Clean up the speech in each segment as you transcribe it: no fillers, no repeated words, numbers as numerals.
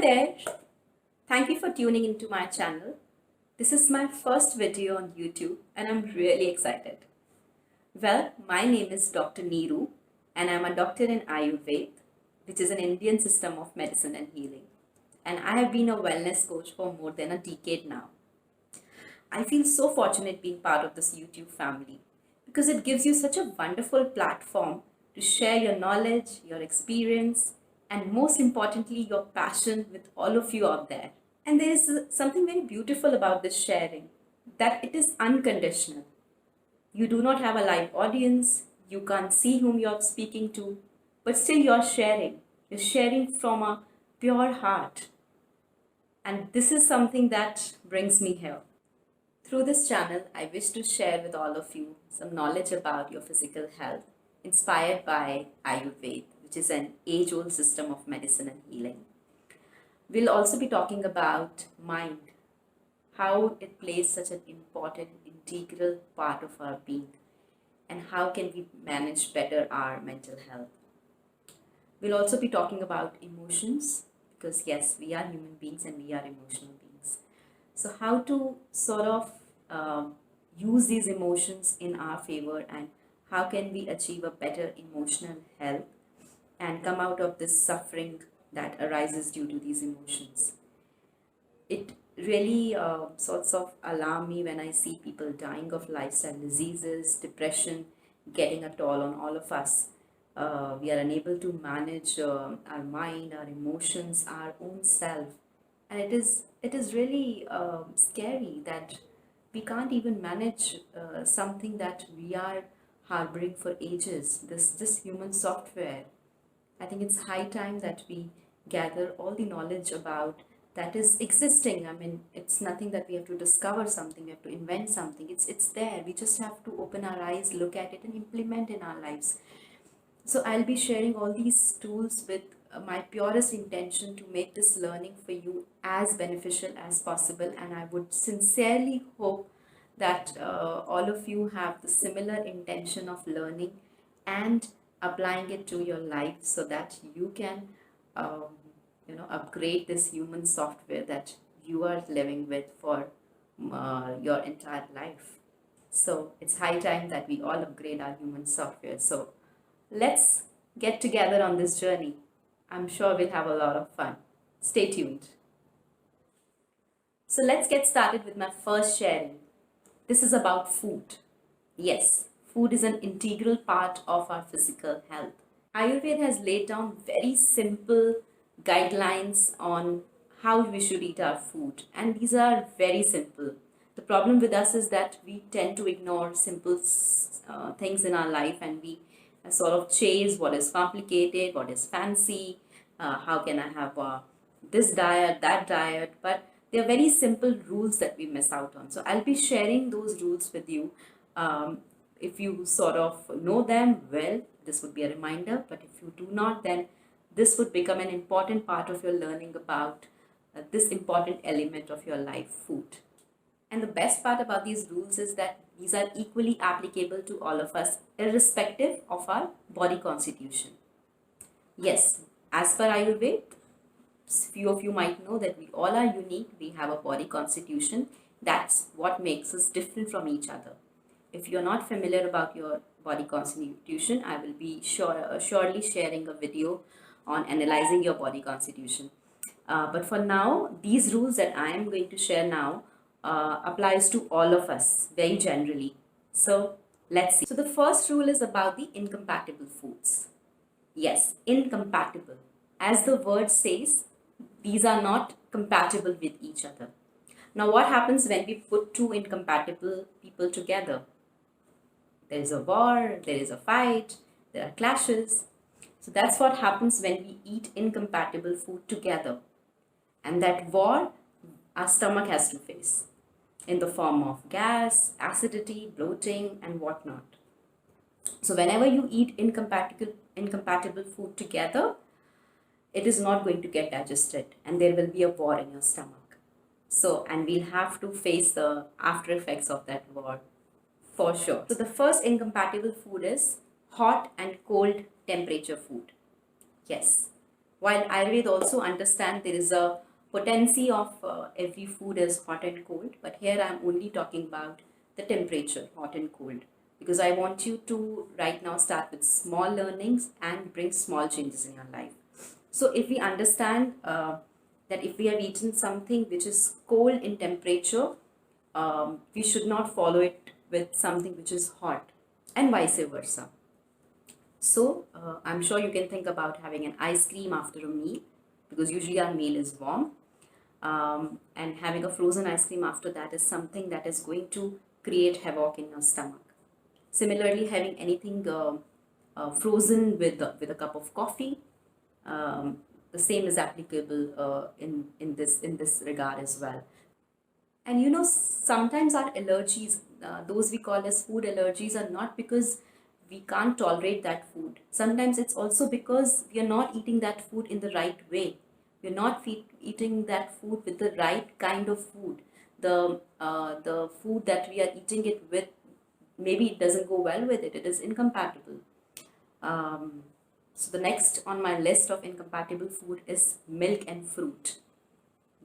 there, thank you for tuning into my channel. This is my first video on YouTube and I'm really excited. Well, my name is Dr. Neeru and I'm a doctor in Ayurveda, which is an Indian system of medicine and healing. And I have been a wellness coach for more than a decade now. I feel so fortunate being part of this YouTube family because it gives you such a wonderful platform to share your knowledge, your experience, and most importantly, your passion with all of you out there. And there is something very beautiful about this sharing, that it is unconditional. You do not have a live audience, you can't see whom you're speaking to, but still you're sharing. You're sharing from a pure heart. And this is something that brings me here. Through this channel, I wish to share with all of you some knowledge about your physical health inspired by Ayurveda, which is an age-old system of medicine and healing. We'll also be talking about mind, how it plays such an important, integral part of our being, and how can we manage better our mental health. We'll also be talking about emotions, because yes, we are human beings and we are emotional beings. So how to sort of use these emotions in our favor, and how can we achieve a better emotional health and come out of this suffering that arises due to these emotions. It really sorts of alarm me when I see people dying of lifestyle diseases, depression getting a toll on all of us. We are unable to manage our mind, our emotions, our own self, and it is really scary that we can't even manage something that we are harboring for ages. This human software. I think it's high time that we gather all the knowledge about that is existing. I mean, it's nothing that we have to discover something, we have to invent something. It's there. We just have to open our eyes, look at it, and implement in our lives. So I'll be sharing all these tools with my purest intention to make this learning for you as beneficial as possible. And I would sincerely hope that all of you have the similar intention of learning and applying it to your life so that you can upgrade this human software that you are living with for your entire life. So it's high time that we all upgrade our human software. So let's get together on this journey. I'm sure we'll have a lot of fun. Stay tuned. So let's get started with my first sharing. This is about food. Yes, food is an integral part of our physical health. Ayurveda has laid down very simple guidelines on how we should eat our food, and these are very simple. The problem with us is that we tend to ignore simple things in our life, and we sort of chase what is complicated, what is fancy, how can I have this diet, that diet, but they are very simple rules that we miss out on. So I'll be sharing those rules with you. If you sort of know them well, this would be a reminder, but if you do not, then this would become an important part of your learning about this important element of your life, food. And the best part about these rules is that these are equally applicable to all of us, irrespective of our body constitution. Yes, as per Ayurveda, few of you might know that we all are unique. We have a body constitution. That's what makes us different from each other. If you're not familiar about your body constitution, I will be surely sharing a video on analyzing your body constitution. But for now, these rules that I am going to share now applies to all of us very generally. So let's see. So the first rule is about the incompatible foods. Yes, incompatible. As the word says, these are not compatible with each other. Now what happens when we put two incompatible people together? There is a war, there is a fight, there are clashes. So that's what happens when we eat incompatible food together. And that war our stomach has to face in the form of gas, acidity, bloating, and whatnot. So whenever you eat incompatible food together, it is not going to get digested and there will be a war in your stomach. So, and we'll have to face the after effects of that war for sure. So the first incompatible food is hot and cold temperature food. Yes. While Ayurveda also understand there is a potency of every food is hot and cold, but here I am only talking about the temperature, hot and cold, because I want you to right now start with small learnings and bring small changes in your life. So if we understand that if we have eaten something which is cold in temperature, we should not follow it with something which is hot, and vice versa. So I'm sure you can think about having an ice cream after a meal, because usually our meal is warm. And having a frozen ice cream after that is something that is going to create havoc in your stomach. Similarly, having anything frozen with a cup of coffee, um, the same is applicable in this regard as well. And sometimes our allergies, those we call as food allergies, are not because we can't tolerate that food. Sometimes it's also because we are not eating that food in the right way. We're not eating that food with the right kind of food. The food that we are eating it with, maybe it doesn't go well with it. It is incompatible. So the next on my list of incompatible food is milk and fruit.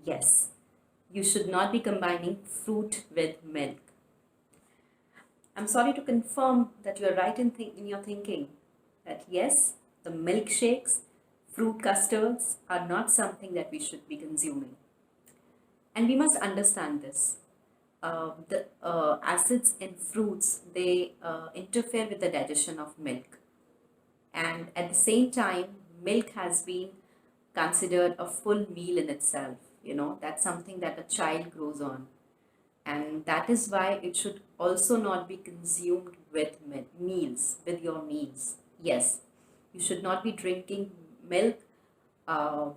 Yes, you should not be combining fruit with milk. I'm sorry to confirm that you're right in your thinking that yes, the milkshakes, fruit custards are not something that we should be consuming. And we must understand this. The acids in fruits, they interfere with the digestion of milk. And at the same time, milk has been considered a full meal in itself. That's something that a child grows on, and that is why it should also not be consumed with your meals. Yes, you should not be drinking milk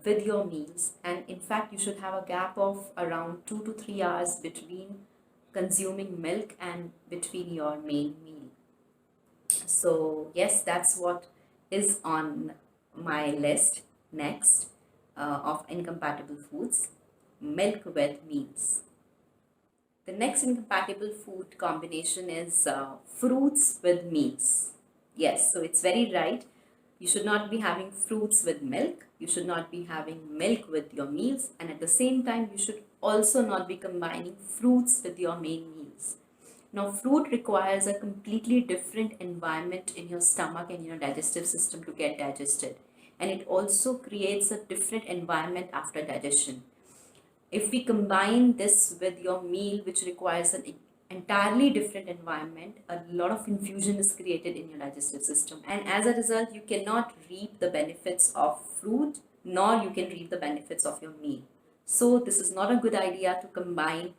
with your meals, and in fact you should have a gap of around 2 to 3 hours between consuming milk and between your main meal. So yes, that's what is on my list next of incompatible foods: milk with meals. The next incompatible food combination is fruits with meals. Yes, so it's very right. You should not be having fruits with milk. You should not be having milk with your meals. And at the same time, you should also not be combining fruits with your main meals. Now, fruit requires a completely different environment in your stomach and your digestive system to get digested. And it also creates a different environment after digestion. If we combine this with your meal, which requires an entirely different environment, a lot of confusion is created in your digestive system. And as a result, you cannot reap the benefits of fruit, nor you can reap the benefits of your meal. So this is not a good idea to combine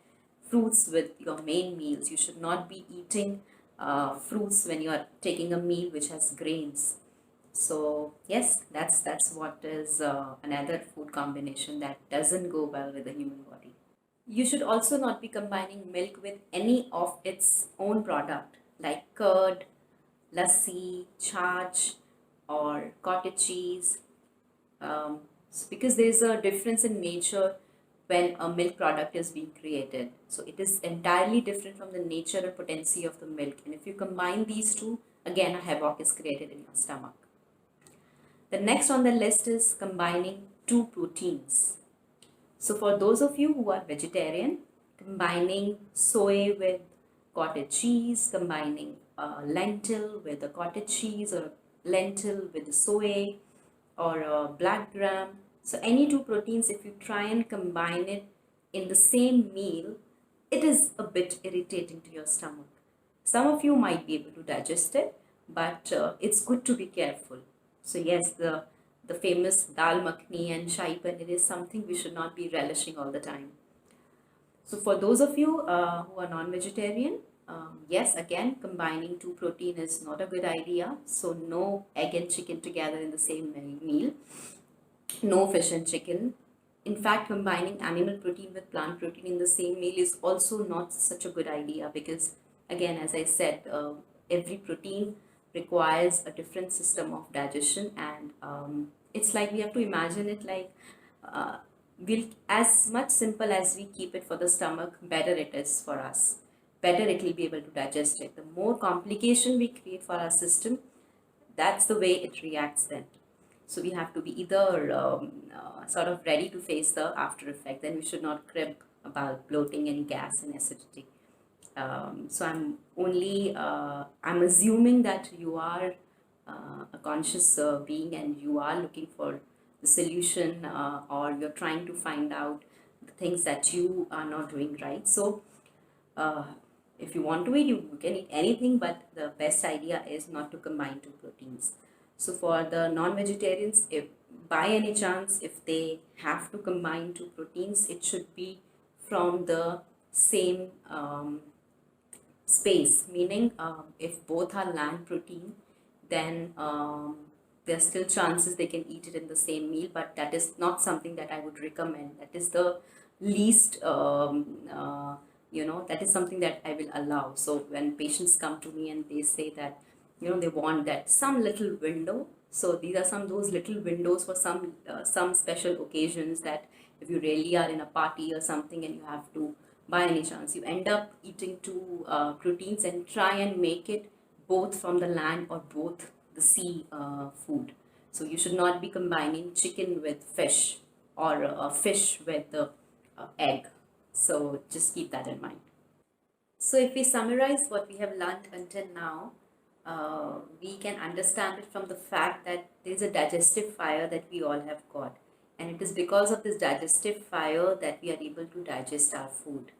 fruits with your main meals. You should not be eating fruits when you are taking a meal which has grains. So yes, that's what is another food combination that doesn't go well with the human body. You should also not be combining milk with any of its own product like curd, lassi, chach, or cottage cheese, because there is a difference in nature when a milk product is being created. So it is entirely different from the nature and potency of the milk. And if you combine these two, again a havoc is created in your stomach. The next on the list is combining two proteins. So for those of you who are vegetarian, combining soy with cottage cheese, combining lentil with the cottage cheese, or lentil with the soy, or black gram. So any two proteins, if you try and combine it in the same meal, it is a bit irritating to your stomach. Some of you might be able to digest it, but it's good to be careful. So yes, the famous dal makhni and shahi paneer is something we should not be relishing all the time. So for those of you who are non-vegetarian, yes, again, combining two protein is not a good idea. So no egg and chicken together in the same meal. No fish and chicken. In fact, combining animal protein with plant protein in the same meal is also not such a good idea, because again, as I said, every protein requires a different system of digestion, and it's like we have to imagine it like we'll, as much simple as we keep it for the stomach, better it is for us, better it will be able to digest it. The more complication we create for our system, that's the way it reacts then. So we have to be either sort of ready to face the after effect. Then we should not crib about bloating and gas and acidity. So I'm assuming that you are a conscious being and you are looking for the solution, or you're trying to find out the things that you are not doing right. So uh, if you want to eat, you can eat anything, but the best idea is not to combine two proteins. So for the non-vegetarians, if by any chance if they have to combine two proteins, it should be from the same space, meaning if both are land protein, then there's still chances they can eat it in the same meal, but that is not something that I would recommend. That is the least that is something that I will allow. So when patients come to me and they say that they want that some little window, so these are some those little windows for some special occasions, that if you really are in a party or something and you have to, by any chance you end up eating two proteins, and try and make it both from the land or both the sea food. So you should not be combining chicken with fish, or fish with the egg. So just keep that in mind. So if we summarize what we have learned until now, we can understand it from the fact that there is a digestive fire that we all have got. And it is because of this digestive fire that we are able to digest our food.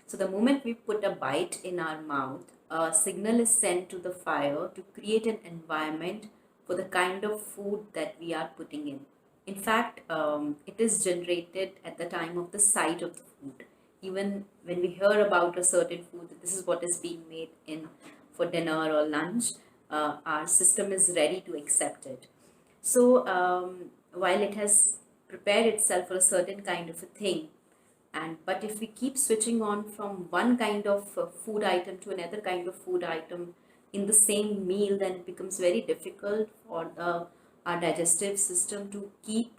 So the moment we put a bite in our mouth, a signal is sent to the fire to create an environment for the kind of food that we are putting in. In fact, it is generated at the time of the sight of the food. Even when we hear about a certain food, this is what is being made in for dinner or lunch, our system is ready to accept it. So while it has prepared itself for a certain kind of a thing, but if we keep switching on from one kind of food item to another kind of food item in the same meal, then it becomes very difficult for our digestive system to keep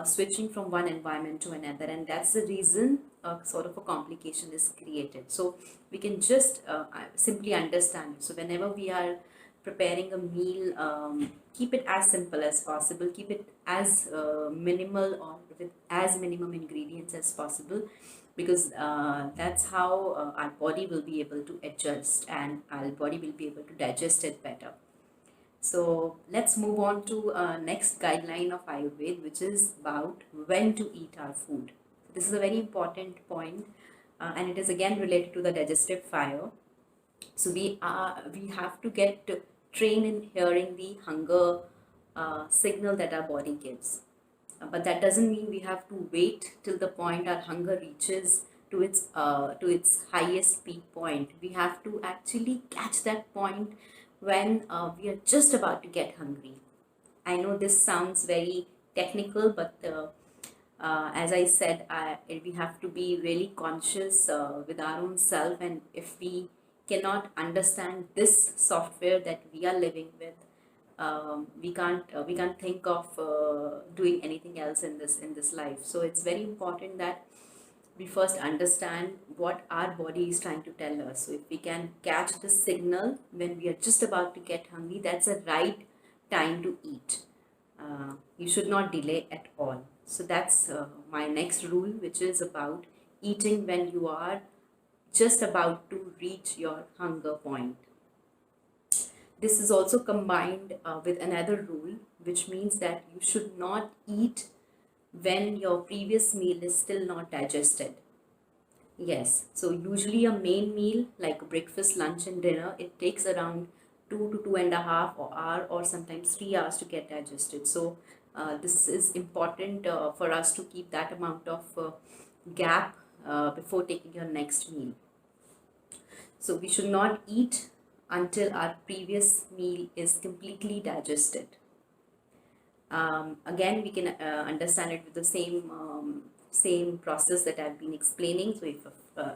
switching from one environment to another, and that's the reason sort of a complication is created. So we can just simply understand it. So whenever we are preparing a meal, keep it as simple as possible, keep it as minimal or with as minimum ingredients as possible, because that's how our body will be able to adjust and our body will be able to digest it better. So let's move on to next guideline of Ayurveda, which is about when to eat our food. This is a very important point, and it is again related to the digestive fire. So we have to get trained in hearing the hunger signal that our body gives. But that doesn't mean we have to wait till the point our hunger reaches to its highest peak point. We have to actually catch that point when we are just about to get hungry. I know this sounds very technical, but as I said, we have to be really conscious with our own self, and if we cannot understand this software that we are living with, we can't think of doing anything else in this life. So it's very important that we first understand what our body is trying to tell us. So if we can catch the signal when we are just about to get hungry, that's the right time to eat. You should not delay at all. So that's my next rule, which is about eating when you are just about to reach your hunger point. This is also combined with another rule, which means that you should not eat when your previous meal is still not digested. Yes, so usually a main meal like breakfast, lunch, and dinner, it takes around 2 to 2.5 hour or sometimes 3 hours to get digested. So this is important for us to keep that amount of gap before taking your next meal. So we should not eat until our previous meal is completely digested. Again, we can understand it with the same process that I've been explaining. So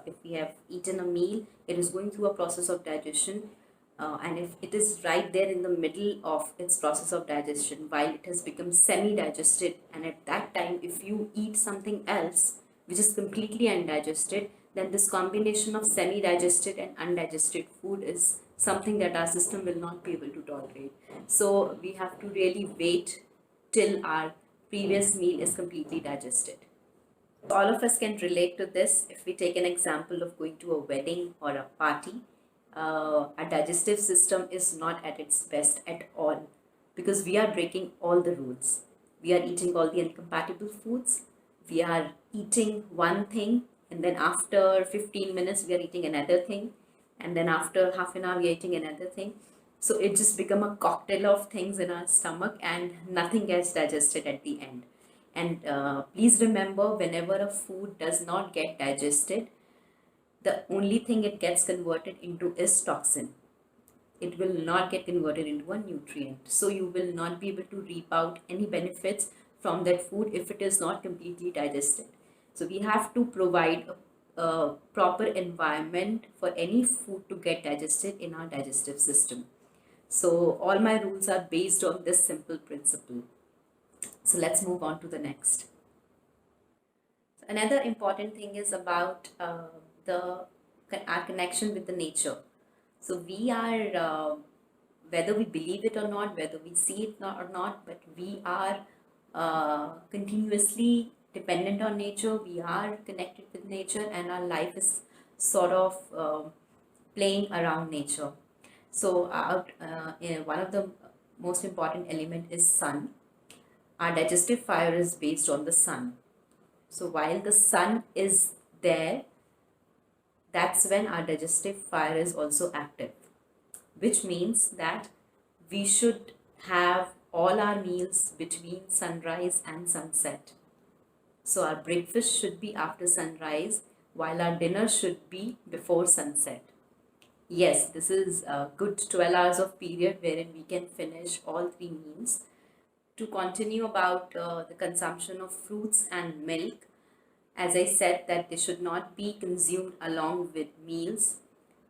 if we have eaten a meal, it is going through a process of digestion, and if it is right there in the middle of its process of digestion, while it has become semi-digested, and at that time, if you eat something else which is completely undigested, then this combination of semi-digested and undigested food is something that our system will not be able to tolerate. So we have to really wait till our previous meal is completely digested. All of us can relate to this. If we take an example of going to a wedding or a party, our digestive system is not at its best at all because we are breaking all the rules. We are eating all the incompatible foods. We are eating one thing, and then after 15 minutes, we are eating another thing, and then after half an hour, we are eating another thing. So it just become a cocktail of things in our stomach, and nothing gets digested at the end. And please remember, whenever a food does not get digested, the only thing it gets converted into is toxin. It will not get converted into a nutrient. So you will not be able to reap out any benefits from that food if it is not completely digested. So we have to provide a proper environment for any food to get digested in our digestive system. So all my rules are based on this simple principle. So let's move on to the next. Another important thing is about our connection with the nature. So we are, whether we believe it or not, whether we see it or not, but we are continuously dependent on nature. We are connected with nature, and our life is sort of playing around nature. So one of the most important element is sun. Our digestive fire is based on the sun. So while the sun is there, that's when our digestive fire is also active, which means that we should have all our meals between sunrise and sunset. So our breakfast should be after sunrise, while our dinner should be before sunset. Yes, this is a good 12 hours of period wherein we can finish all three meals. To continue about the consumption of fruits and milk, as I said, that they should not be consumed along with meals.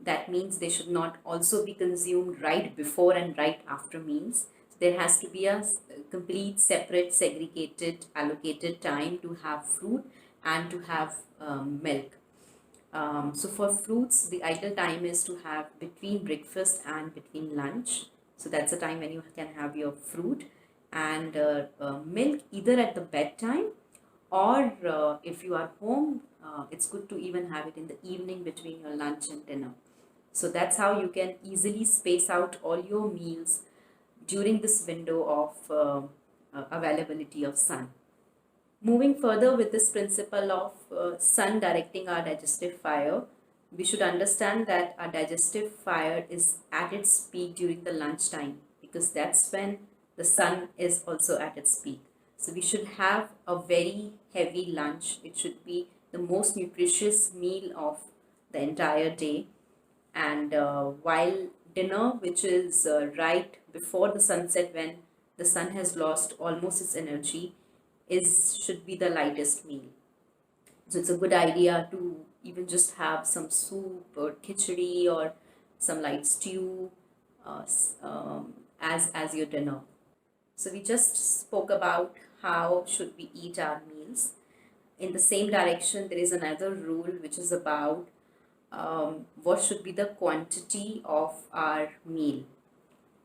That means they should not also be consumed right before and right after meals. There has to be a complete, separate, segregated, allocated time to have fruit and to have milk. So for fruits, the ideal time is to have between breakfast and between lunch. So that's the time when you can have your fruit, and milk either at the bedtime, or if you are home, it's good to even have it in the evening between your lunch and dinner. So that's how you can easily space out all your meals during this window of availability of sun. Moving further with this principle of sun directing our digestive fire, we should understand that our digestive fire is at its peak during the lunchtime, because that's when the sun is also at its peak. So we should have a very heavy lunch. It should be the most nutritious meal of the entire day. And while dinner, which is right before the sunset, when the sun has lost almost its energy, should be the lightest meal. So it's a good idea to even just have some soup or khichdi or some light stew as your dinner. So we just spoke about how should we eat our meals. In the same direction, there is another rule which is about what should be the quantity of our meal.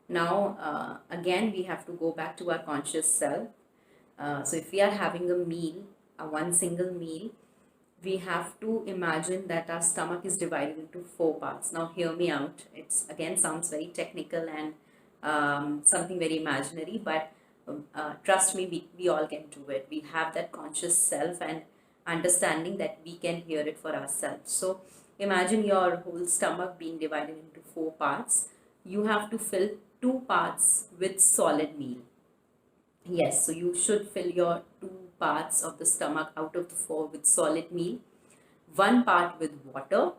Now, again, we have to go back to our conscious self. So if we are having a meal, one single meal, we have to imagine that our stomach is divided into 4 parts. Now hear me out. It's again sounds very technical and something very imaginary, but trust me, we all can do it. We have that conscious self and understanding that we can hear it for ourselves. So imagine your whole stomach being divided into 4 parts. You have to fill 2 parts with solid meal. Yes, so you should fill your 2 parts of the stomach out of the 4 with solid meal, 1 part with water,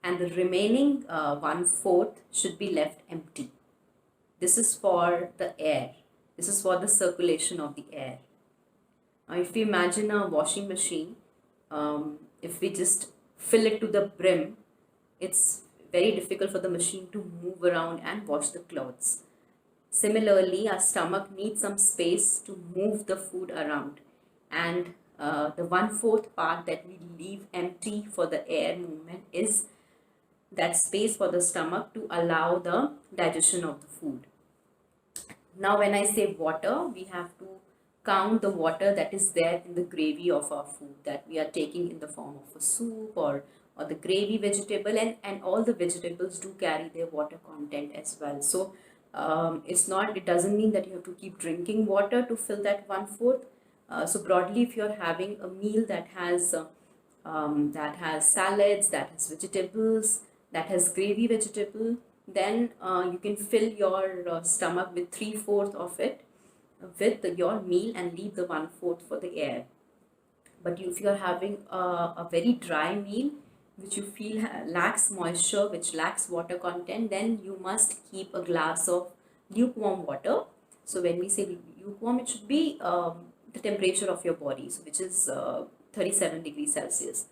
and the remaining 1/4 should be left empty. This is for the air. This is for the circulation of the air. Now, if we imagine a washing machine, if we just fill it to the brim, it's very difficult for the machine to move around and wash the clothes. Similarly, our stomach needs some space to move the food around, and the 1/4 part that we leave empty for the air movement is that space for the stomach to allow the digestion of the food. Now, when I say water, we have to count the water that is there in the gravy of our food that we are taking in the form of a soup or the gravy vegetable, and all the vegetables do carry their water content as well. So it doesn't mean that you have to keep drinking water to fill that one fourth. So broadly, if you're having a meal that has salads, that has vegetables, that has gravy vegetable, then you can fill your stomach with 3/4 of it with your meal and leave the 1/4 for the air. But if you're having a very dry meal, which you feel lacks moisture, which lacks water content, then you must keep a glass of lukewarm water. So when we say lukewarm, it should be the temperature of your body, so which is 37 degrees Celsius.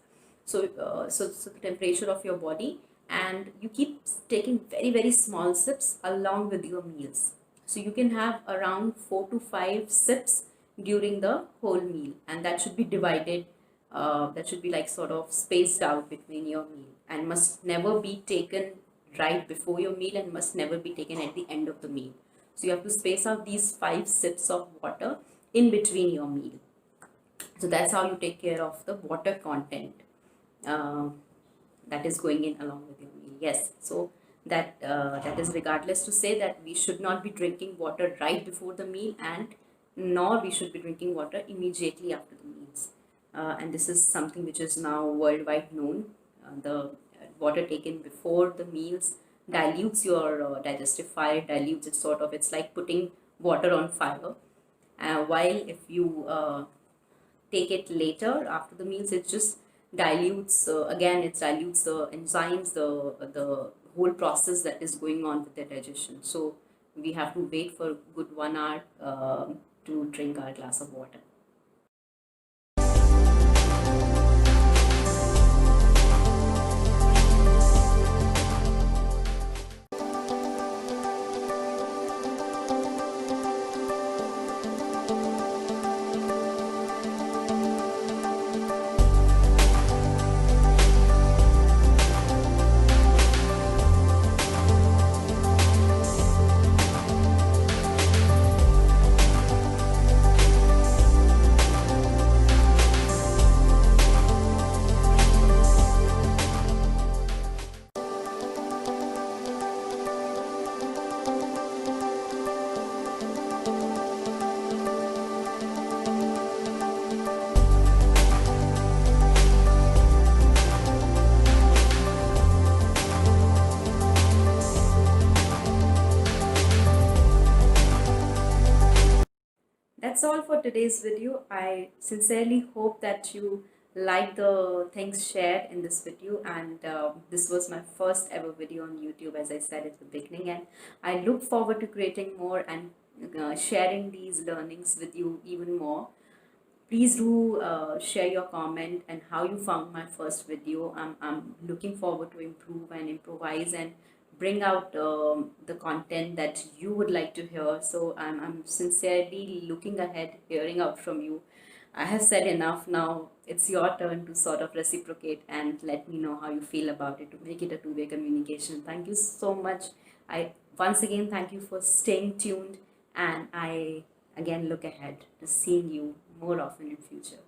So the temperature of your body, and you keep taking very, very small sips along with your meals. So you can have around 4 to 5 sips during the whole meal, and that should be divided. That should be like sort of spaced out between your meal, and must never be taken right before your meal, and must never be taken at the end of the meal. So you have to space out these 5 sips of water in between your meal. So that's how you take care of the water content uh, that is going in along with your meal. Yes, so that is regardless to say that we should not be drinking water right before the meal, and nor we should be drinking water immediately after the meals. And this is something which is now worldwide known. The water taken before the meals dilutes your digestive fire, dilutes it sort of. It's like putting water on fire. While if you take it later after the meals, it just dilutes again, it dilutes the enzymes, the whole process that is going on with the digestion. So we have to wait for a good 1 hour to drink our glass of water. That's all for today's video. I sincerely hope that you like the things shared in this video, and this was my first ever video on YouTube, as I said at the beginning, and I look forward to creating more and sharing these learnings with you even more. Please do share your comment and how you found my first video. I'm looking forward to improve and improvise and bring out the content that you would like to hear. So I'm sincerely looking ahead, hearing out from you. I have said enough now. It's your turn to sort of reciprocate and let me know how you feel about it, to make it a two-way communication. Thank you so much. I once again thank you for staying tuned, and I again look ahead to seeing you more often in future.